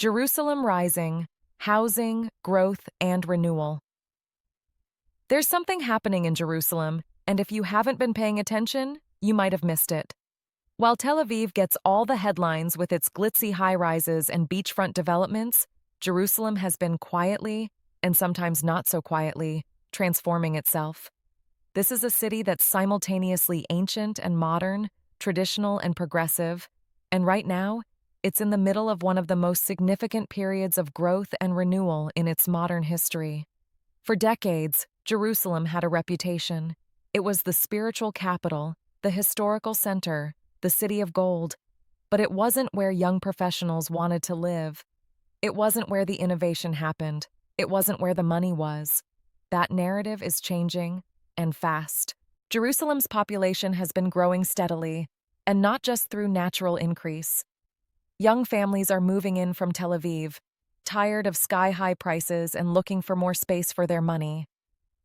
Jerusalem Rising, Housing, Growth, and Renewal. There's something happening in Jerusalem, and if you haven't been paying attention, you might have missed it. While Tel Aviv gets all the headlines with its glitzy high-rises and beachfront developments, Jerusalem has been quietly, and sometimes not so quietly, transforming itself. This is a city that's simultaneously ancient and modern, traditional and progressive, and right now, it's in the middle of one of the most significant periods of growth and renewal in its modern history. For decades, Jerusalem had a reputation. It was the spiritual capital, the historical center, the city of gold. But it wasn't where young professionals wanted to live. It wasn't where the innovation happened. It wasn't where the money was. That narrative is changing, and fast. Jerusalem's population has been growing steadily, and not just through natural increase. Young families are moving in from Tel Aviv, tired of sky-high prices and looking for more space for their money.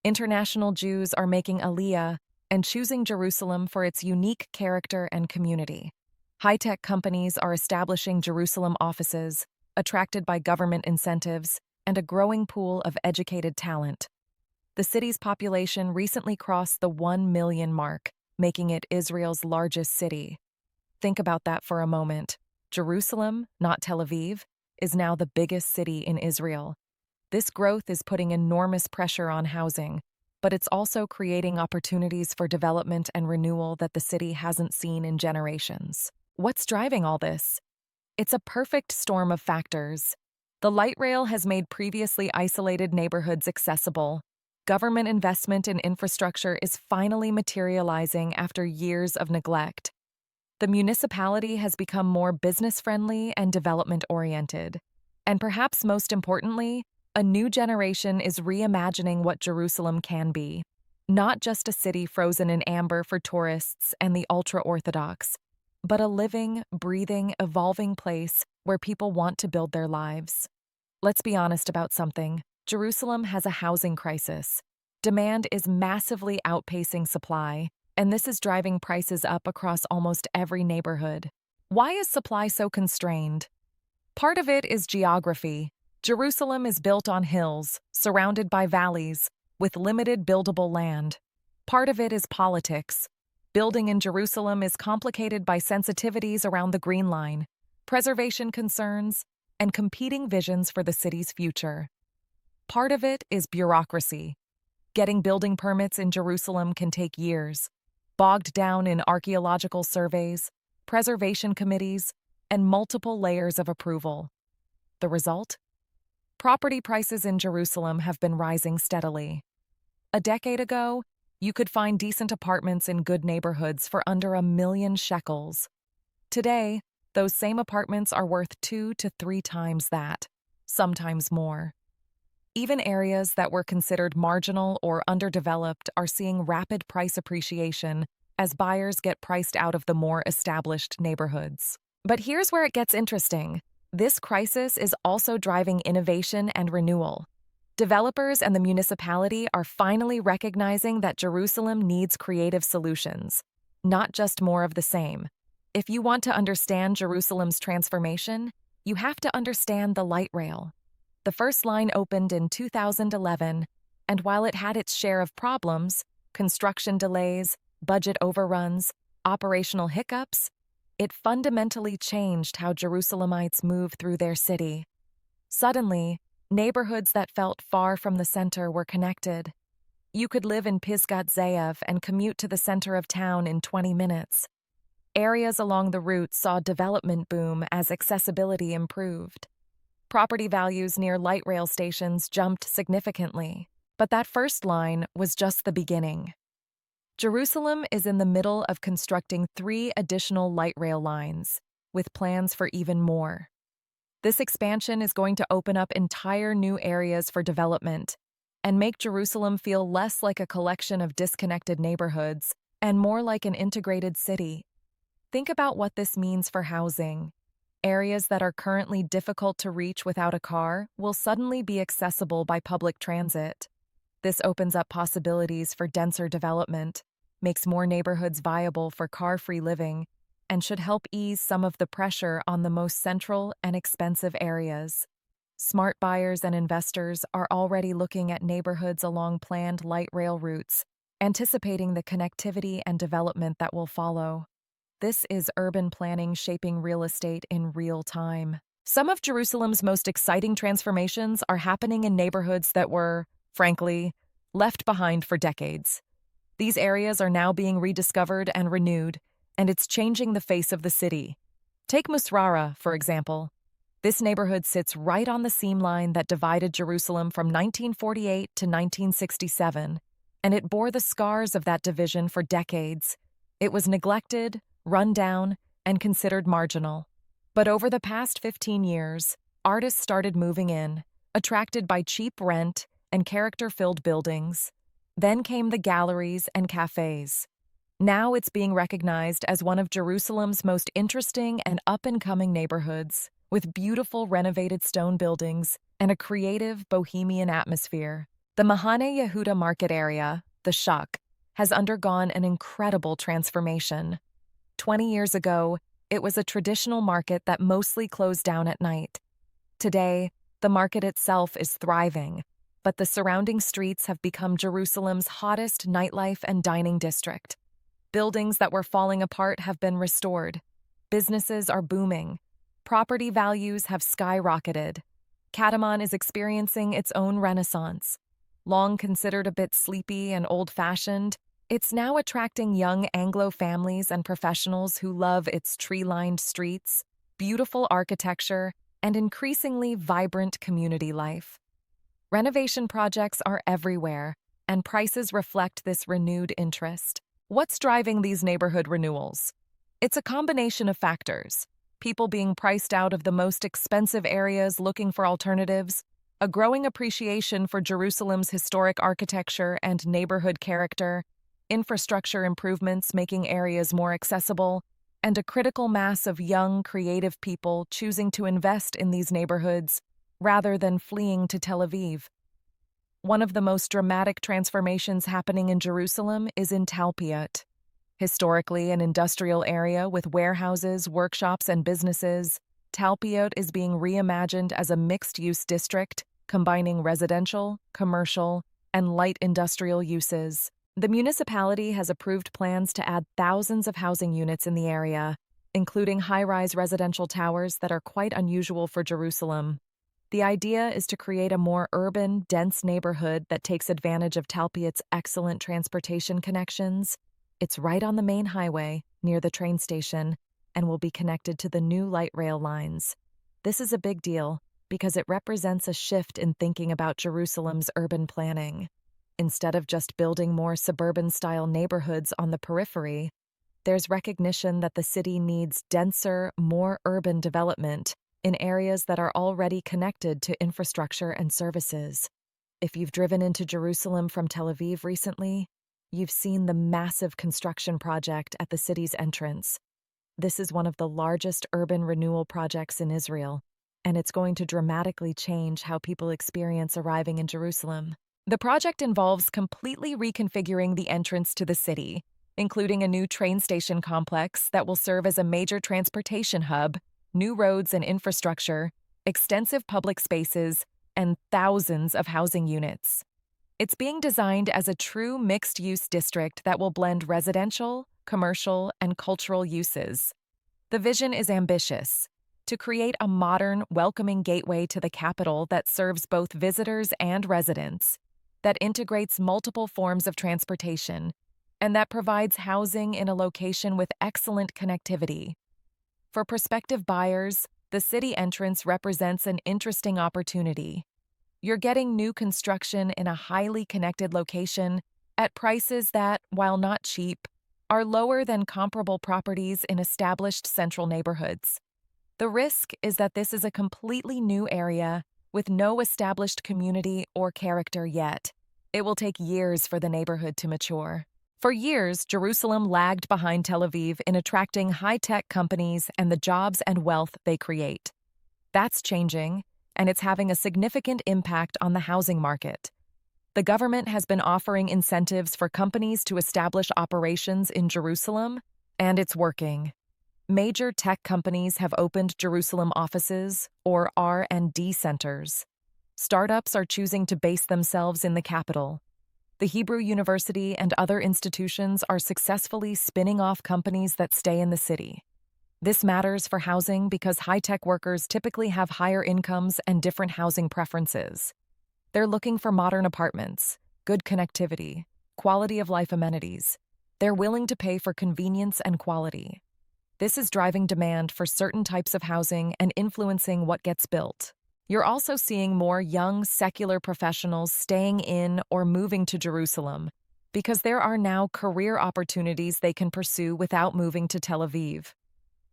International Jews are making Aliyah and choosing Jerusalem for its unique character and community. High-tech companies are establishing Jerusalem offices, attracted by government incentives, and a growing pool of educated talent. The city's population recently crossed the 1 million mark, making it Israel's largest city. Think about that for a moment. Jerusalem, not Tel Aviv, is now the biggest city in Israel. This growth is putting enormous pressure on housing, but it's also creating opportunities for development and renewal that the city hasn't seen in generations. What's driving all this? It's a perfect storm of factors. The light rail has made previously isolated neighborhoods accessible. Government investment in infrastructure is finally materializing after years of neglect. The municipality has become more business-friendly and development-oriented. And perhaps most importantly, a new generation is reimagining what Jerusalem can be. Not just a city frozen in amber for tourists and the ultra-Orthodox, but a living, breathing, evolving place where people want to build their lives. Let's be honest about something. Jerusalem has a housing crisis. Demand is massively outpacing supply, and this is driving prices up across almost every neighborhood. Why is supply so constrained? Part of it is geography. Jerusalem is built on hills, surrounded by valleys, with limited buildable land. Part of it is politics. Building in Jerusalem is complicated by sensitivities around the Green Line, preservation concerns, and competing visions for the city's future. Part of it is bureaucracy. Getting building permits in Jerusalem can take years, bogged down in archaeological surveys, preservation committees, and multiple layers of approval. The result? Property prices in Jerusalem have been rising steadily. A decade ago, you could find decent apartments in good neighborhoods for under 1 million shekels. Today, those same apartments are worth 2 to 3 times that, sometimes more. Even areas that were considered marginal or underdeveloped are seeing rapid price appreciation as buyers get priced out of the more established neighborhoods. But here's where it gets interesting. This crisis is also driving innovation and renewal. Developers and the municipality are finally recognizing that Jerusalem needs creative solutions, not just more of the same. If you want to understand Jerusalem's transformation, you have to understand the light rail. The first line opened in 2011, and while it had its share of problems, construction delays, budget overruns, operational hiccups, it fundamentally changed how Jerusalemites move through their city. Suddenly, neighborhoods that felt far from the center were connected. You could live in Pisgat Ze'ev and commute to the center of town in 20 minutes. Areas along the route saw development boom as accessibility improved. Property values near light rail stations jumped significantly, but that first line was just the beginning. Jerusalem is in the middle of constructing 3 additional light rail lines, with plans for even more. This expansion is going to open up entire new areas for development and make Jerusalem feel less like a collection of disconnected neighborhoods and more like an integrated city. Think about what this means for housing. Areas that are currently difficult to reach without a car will suddenly be accessible by public transit. This opens up possibilities for denser development, makes more neighborhoods viable for car-free living, and should help ease some of the pressure on the most central and expensive areas. Smart buyers and investors are already looking at neighborhoods along planned light rail routes, anticipating the connectivity and development that will follow. This is urban planning shaping real estate in real time. Some of Jerusalem's most exciting transformations are happening in neighborhoods that were, frankly, left behind for decades. These areas are now being rediscovered and renewed, and it's changing the face of the city. Take Musrara, for example. This neighborhood sits right on the seam line that divided Jerusalem from 1948 to 1967, and it bore the scars of that division for decades. It was neglected, run down, and considered marginal. But over the past 15 years, artists started moving in, attracted by cheap rent and character-filled buildings. Then came the galleries and cafes. Now it's being recognized as one of Jerusalem's most interesting and up-and-coming neighborhoods, with beautiful renovated stone buildings and a creative bohemian atmosphere. The Mahane Yehuda market area, the Shuk, has undergone an incredible transformation. 20 years ago, it was a traditional market that mostly closed down at night. Today, the market itself is thriving, but the surrounding streets have become Jerusalem's hottest nightlife and dining district. Buildings that were falling apart have been restored. Businesses are booming. Property values have skyrocketed. Kataman is experiencing its own renaissance. Long considered a bit sleepy and old-fashioned, it's now attracting young Anglo families and professionals who love its tree-lined streets, beautiful architecture, and increasingly vibrant community life. Renovation projects are everywhere, and prices reflect this renewed interest. What's driving these neighborhood renewals? It's a combination of factors: people being priced out of the most expensive areas looking for alternatives, a growing appreciation for Jerusalem's historic architecture and neighborhood character, infrastructure improvements making areas more accessible, and a critical mass of young, creative people choosing to invest in these neighborhoods rather than fleeing to Tel Aviv. One of the most dramatic transformations happening in Jerusalem is in Talpiot. Historically an industrial area with warehouses, workshops, and businesses, Talpiot is being reimagined as a mixed-use district combining residential, commercial, and light industrial uses. The municipality has approved plans to add thousands of housing units in the area, including high-rise residential towers that are quite unusual for Jerusalem. The idea is to create a more urban, dense neighborhood that takes advantage of Talpiot's excellent transportation connections. It's right on the main highway, near the train station, and will be connected to the new light rail lines. This is a big deal because it represents a shift in thinking about Jerusalem's urban planning. Instead of just building more suburban-style neighborhoods on the periphery, there's recognition that the city needs denser, more urban development in areas that are already connected to infrastructure and services. If you've driven into Jerusalem from Tel Aviv recently, you've seen the massive construction project at the city's entrance. This is one of the largest urban renewal projects in Israel, and it's going to dramatically change how people experience arriving in Jerusalem. The project involves completely reconfiguring the entrance to the city, including a new train station complex that will serve as a major transportation hub, new roads and infrastructure, extensive public spaces, and thousands of housing units. It's being designed as a true mixed-use district that will blend residential, commercial, and cultural uses. The vision is ambitious: to create a modern, welcoming gateway to the capital that serves both visitors and residents, that integrates multiple forms of transportation, and that provides housing in a location with excellent connectivity. For prospective buyers, the city entrance represents an interesting opportunity. You're getting new construction in a highly connected location at prices that, while not cheap, are lower than comparable properties in established central neighborhoods. The risk is that this is a completely new area with no established community or character yet. It will take years for the neighborhood to mature. For years, Jerusalem lagged behind Tel Aviv in attracting high-tech companies and the jobs and wealth they create. That's changing, and it's having a significant impact on the housing market. The government has been offering incentives for companies to establish operations in Jerusalem, and it's working. Major tech companies have opened Jerusalem offices, or R&D centers. Startups are choosing to base themselves in the capital. The Hebrew University and other institutions are successfully spinning off companies that stay in the city. This matters for housing because high-tech workers typically have higher incomes and different housing preferences. They're looking for modern apartments, good connectivity, quality of life amenities. They're willing to pay for convenience and quality. This is driving demand for certain types of housing and influencing what gets built. You're also seeing more young secular professionals staying in or moving to Jerusalem because there are now career opportunities they can pursue without moving to Tel Aviv.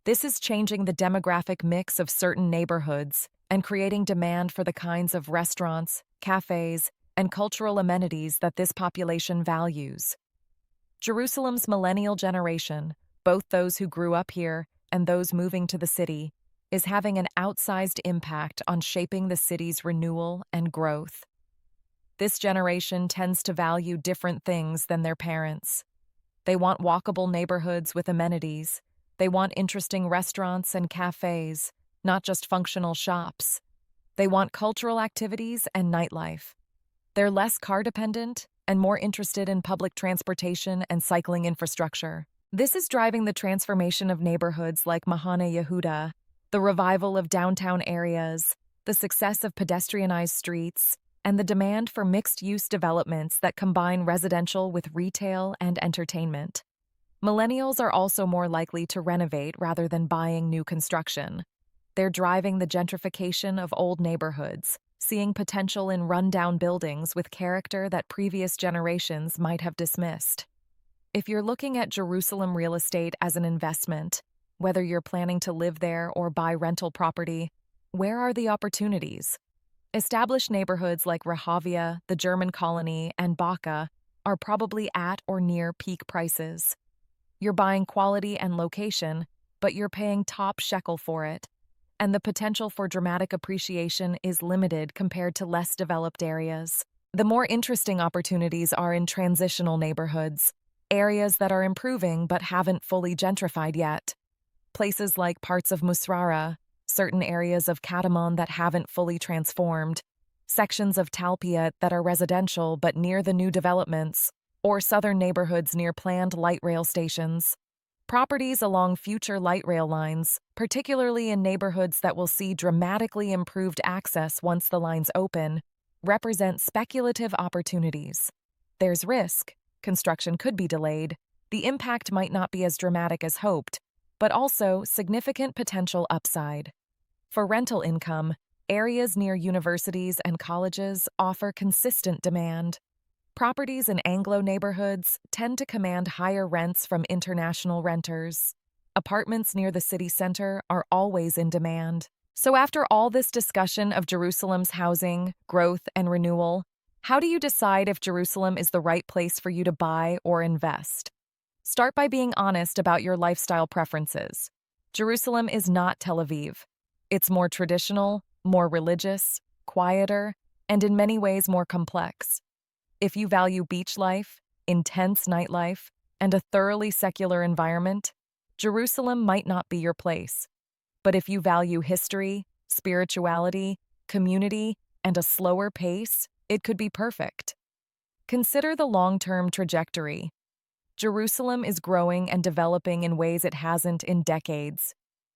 This is changing the demographic mix of certain neighborhoods and creating demand for the kinds of restaurants, cafes, and cultural amenities that this population values. Jerusalem's millennial generation, both those who grew up here and those moving to the city, is having an outsized impact on shaping the city's renewal and growth. This generation tends to value different things than their parents. They want walkable neighborhoods with amenities. They want interesting restaurants and cafes, not just functional shops. They want cultural activities and nightlife. They're less car-dependent and more interested in public transportation and cycling infrastructure. This is driving the transformation of neighborhoods like Mahane Yehuda, the revival of downtown areas, the success of pedestrianized streets, and the demand for mixed-use developments that combine residential with retail and entertainment. Millennials are also more likely to renovate rather than buying new construction. They're driving the gentrification of old neighborhoods, seeing potential in rundown buildings with character that previous generations might have dismissed. If you're looking at Jerusalem real estate as an investment, whether you're planning to live there or buy rental property, where are the opportunities? Established neighborhoods like Rehavia, the German colony, and Baca are probably at or near peak prices. You're buying quality and location, but you're paying top shekel for it, and the potential for dramatic appreciation is limited compared to less developed areas. The more interesting opportunities are in transitional neighborhoods, areas that are improving but haven't fully gentrified yet. Places like parts of Musrara, certain areas of Katamon that haven't fully transformed, sections of Talpiot that are residential but near the new developments, or southern neighborhoods near planned light rail stations. Properties along future light rail lines, particularly in neighborhoods that will see dramatically improved access once the lines open, represent speculative opportunities. There's risk. Construction could be delayed. The impact might not be as dramatic as hoped, but also significant potential upside. For rental income, areas near universities and colleges offer consistent demand. Properties in Anglo neighborhoods tend to command higher rents from international renters. Apartments near the city center are always in demand. So after all this discussion of Jerusalem's housing, growth, and renewal, how do you decide if Jerusalem is the right place for you to buy or invest? Start by being honest about your lifestyle preferences. Jerusalem is not Tel Aviv. It's more traditional, more religious, quieter, and in many ways more complex. If you value beach life, intense nightlife, and a thoroughly secular environment, Jerusalem might not be your place. But if you value history, spirituality, community, and a slower pace, it could be perfect. Consider the long-term trajectory. Jerusalem is growing and developing in ways it hasn't in decades.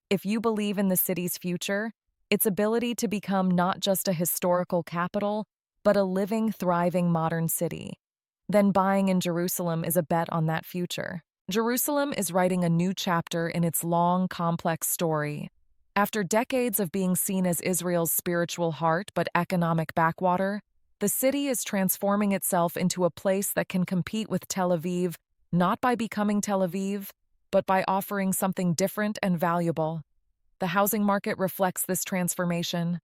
If you believe in the city's future, its ability to become not just a historical capital, but a living, thriving modern city, then buying in Jerusalem is a bet on that future. Jerusalem is writing a new chapter in its long, complex story. After decades of being seen as Israel's spiritual heart but economic backwater, the city is transforming itself into a place that can compete with Tel Aviv, not by becoming Tel Aviv, but by offering something different and valuable. The housing market reflects this transformation.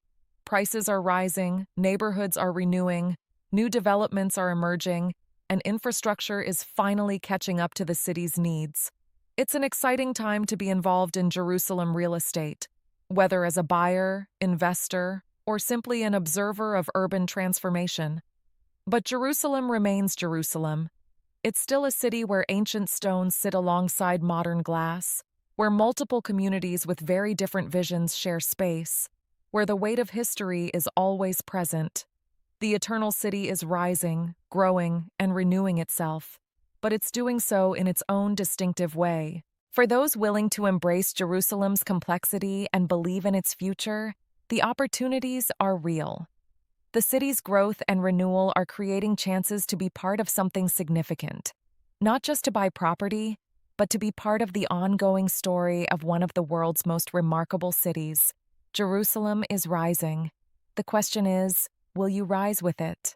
Prices are rising, neighborhoods are renewing, new developments are emerging, and infrastructure is finally catching up to the city's needs. It's an exciting time to be involved in Jerusalem real estate, whether as a buyer, investor, or simply an observer of urban transformation. But Jerusalem remains Jerusalem. It's still a city where ancient stones sit alongside modern glass, where multiple communities with very different visions share space, where the weight of history is always present. The eternal city is rising, growing, and renewing itself, but it's doing so in its own distinctive way. For those willing to embrace Jerusalem's complexity and believe in its future, the opportunities are real. The city's growth and renewal are creating chances to be part of something significant, not just to buy property, but to be part of the ongoing story of one of the world's most remarkable cities. Jerusalem is rising. The question is, will you rise with it?